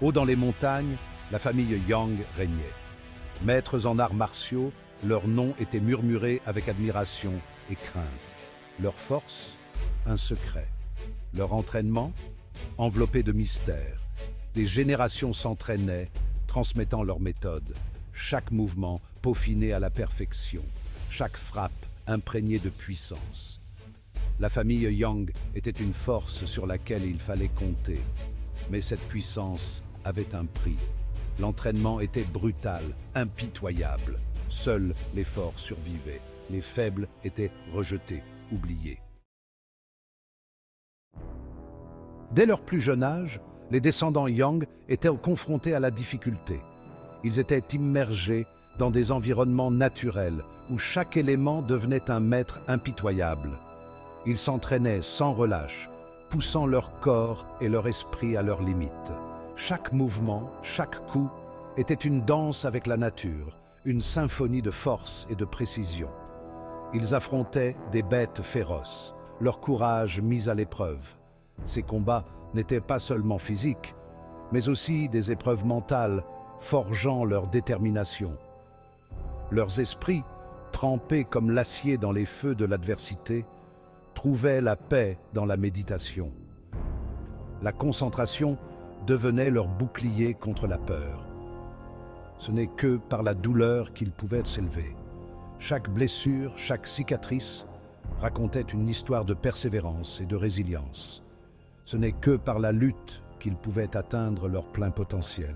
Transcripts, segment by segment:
Haut dans les montagnes, la famille Yang régnait. Maîtres en arts martiaux, leurs noms étaient murmurés avec admiration et crainte. Leur force, un secret. Leur entraînement, enveloppé de mystères. Des générations s'entraînaient, transmettant leurs méthodes. Chaque mouvement peaufiné à la perfection. Chaque frappe imprégnée de puissance. La famille Yang était une force sur laquelle il fallait compter. Mais cette puissance avait un prix. L'entraînement était brutal, impitoyable. Seuls les forts survivaient. Les faibles étaient rejetés, oubliés. Dès leur plus jeune âge, les descendants Yang étaient confrontés à la difficulté. Ils étaient immergés dans des environnements naturels où chaque élément devenait un maître impitoyable. Ils s'entraînaient sans relâche, poussant leur corps et leur esprit à leurs limites. Chaque mouvement, chaque coup était une danse avec la nature, une symphonie de force et de précision. Ils affrontaient des bêtes féroces, leur courage mis à l'épreuve. Ces combats n'étaient pas seulement physiques, mais aussi des épreuves mentales, forgeant leur détermination. Leurs esprits, trempés comme l'acier dans les feux de l'adversité, trouvaient la paix dans la méditation. La concentration devenait leur bouclier contre la peur. Ce n'est que par la douleur qu'ils pouvaient s'élever. Chaque blessure, chaque cicatrice racontait une histoire de persévérance et de résilience. Ce n'est que par la lutte qu'ils pouvaient atteindre leur plein potentiel.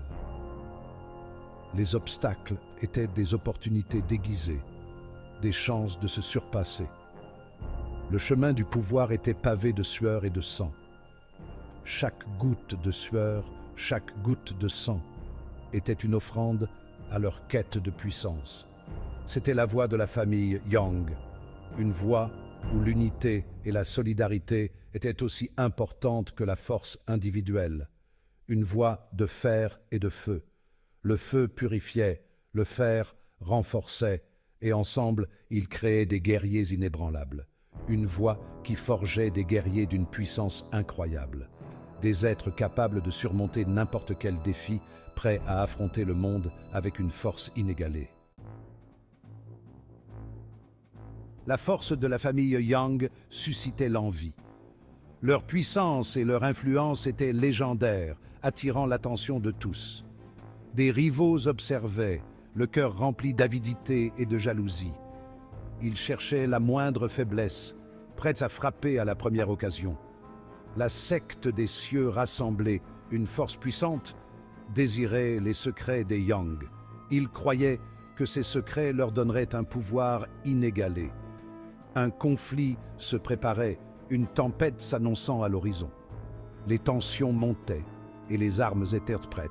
Les obstacles étaient des opportunités déguisées, des chances de se surpasser. Le chemin du pouvoir était pavé de sueur et de sang. Chaque goutte de sueur, chaque goutte de sang était une offrande à leur quête de puissance. C'était la voix de la famille Yang, une voix où l'unité et la solidarité étaient aussi importantes que la force individuelle. Une voix de fer et de feu. Le feu purifiait, le fer renforçait, et ensemble, ils créaient des guerriers inébranlables. Une voix qui forgeait des guerriers d'une puissance incroyable. Des êtres capables de surmonter n'importe quel défi, prêts à affronter le monde avec une force inégalée. La force de la famille Yang suscitait l'envie. Leur puissance et leur influence étaient légendaires, attirant l'attention de tous. Des rivaux observaient, le cœur rempli d'avidité et de jalousie. Ils cherchaient la moindre faiblesse, prêts à frapper à la première occasion. La secte des cieux rassemblée, une force puissante, désirait les secrets des Yang. Ils croyaient que ces secrets leur donneraient un pouvoir inégalé. Un conflit se préparait, une tempête s'annonçant à l'horizon. Les tensions montaient et les armes étaient prêtes.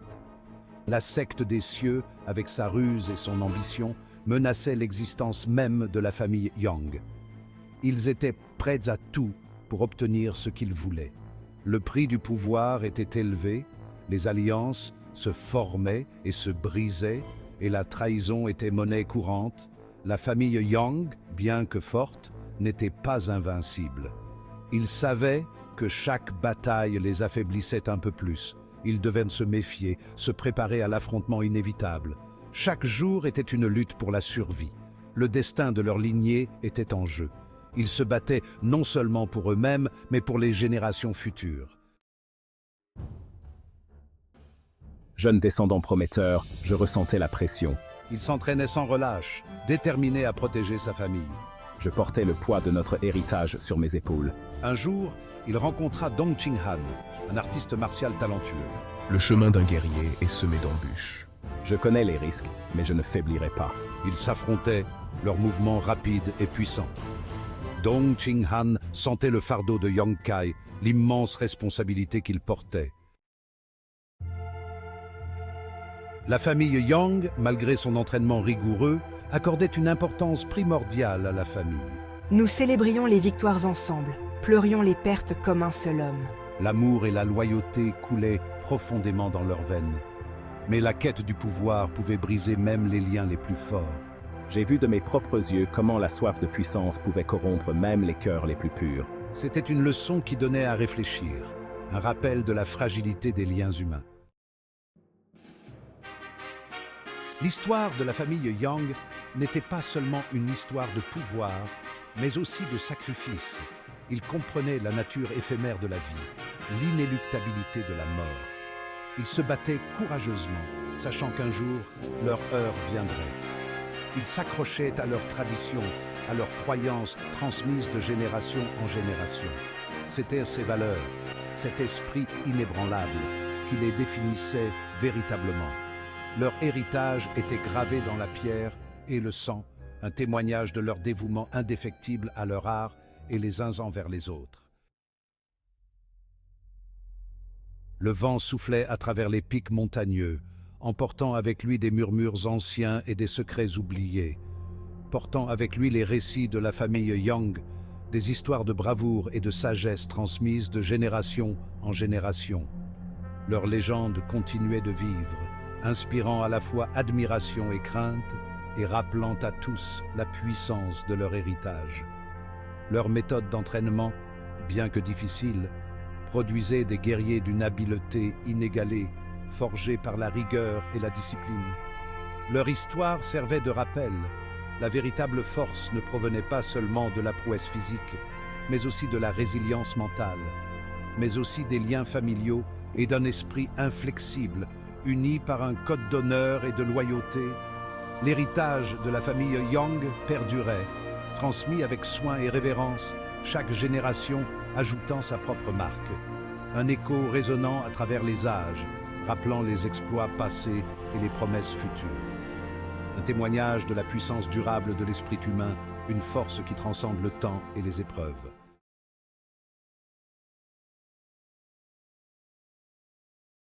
La secte des cieux, avec sa ruse et son ambition, menaçait l'existence même de la famille Yang. Ils étaient prêts à tout pour obtenir ce qu'ils voulaient. Le prix du pouvoir était élevé, les alliances se formaient et se brisaient, et la trahison était monnaie courante. La famille Yang, bien que forte, n'était pas invincible. Ils savaient que chaque bataille les affaiblissait un peu plus. Ils devaient se méfier, se préparer à l'affrontement inévitable. Chaque jour était une lutte pour la survie. Le destin de leur lignée était en jeu. Ils se battaient non seulement pour eux-mêmes, mais pour les générations futures. Jeune descendant prometteur, je ressentais la pression. Il s'entraînait sans relâche, déterminé à protéger sa famille. Je portais le poids de notre héritage sur mes épaules. Un jour, il rencontra Dong Qinghan, un artiste martial talentueux. Le chemin d'un guerrier est semé d'embûches. Je connais les risques, mais je ne faiblirai pas. Ils s'affrontaient, leurs mouvements rapides et puissants. Dong Qinghan sentait le fardeau de Yang Kai, l'immense responsabilité qu'il portait. La famille Yang, malgré son entraînement rigoureux, accordait une importance primordiale à la famille. Nous célébrions les victoires ensemble, pleurions les pertes comme un seul homme. L'amour et la loyauté coulaient profondément dans leurs veines. Mais la quête du pouvoir pouvait briser même les liens les plus forts. J'ai vu de mes propres yeux comment la soif de puissance pouvait corrompre même les cœurs les plus purs. C'était une leçon qui donnait à réfléchir, un rappel de la fragilité des liens humains. L'histoire de la famille Yang n'était pas seulement une histoire de pouvoir, mais aussi de sacrifice. Ils comprenaient la nature éphémère de la vie, l'inéluctabilité de la mort. Ils se battaient courageusement, sachant qu'un jour, leur heure viendrait. Ils s'accrochaient à leurs traditions, à leurs croyances transmises de génération en génération. C'étaient ces valeurs, cet esprit inébranlable qui les définissait véritablement. Leur héritage était gravé dans la pierre et le sang, un témoignage de leur dévouement indéfectible à leur art et les uns envers les autres. Le vent soufflait à travers les pics montagneux, emportant avec lui des murmures anciens et des secrets oubliés, portant avec lui les récits de la famille Yang, des histoires de bravoure et de sagesse transmises de génération en génération. Leur légende continuait de vivre, inspirant à la fois admiration et crainte, et rappelant à tous la puissance de leur héritage. Leur méthode d'entraînement, bien que difficile, produisait des guerriers d'une habileté inégalée, forgés par la rigueur et la discipline. Leur histoire servait de rappel. La véritable force ne provenait pas seulement de la prouesse physique, mais aussi de la résilience mentale, mais aussi des liens familiaux et d'un esprit inflexible, unis par un code d'honneur et de loyauté. L'héritage de la famille Yang perdurait, transmis avec soin et révérence, chaque génération ajoutant sa propre marque. Un écho résonnant à travers les âges, rappelant les exploits passés et les promesses futures. Un témoignage de la puissance durable de l'esprit humain, une force qui transcende le temps et les épreuves.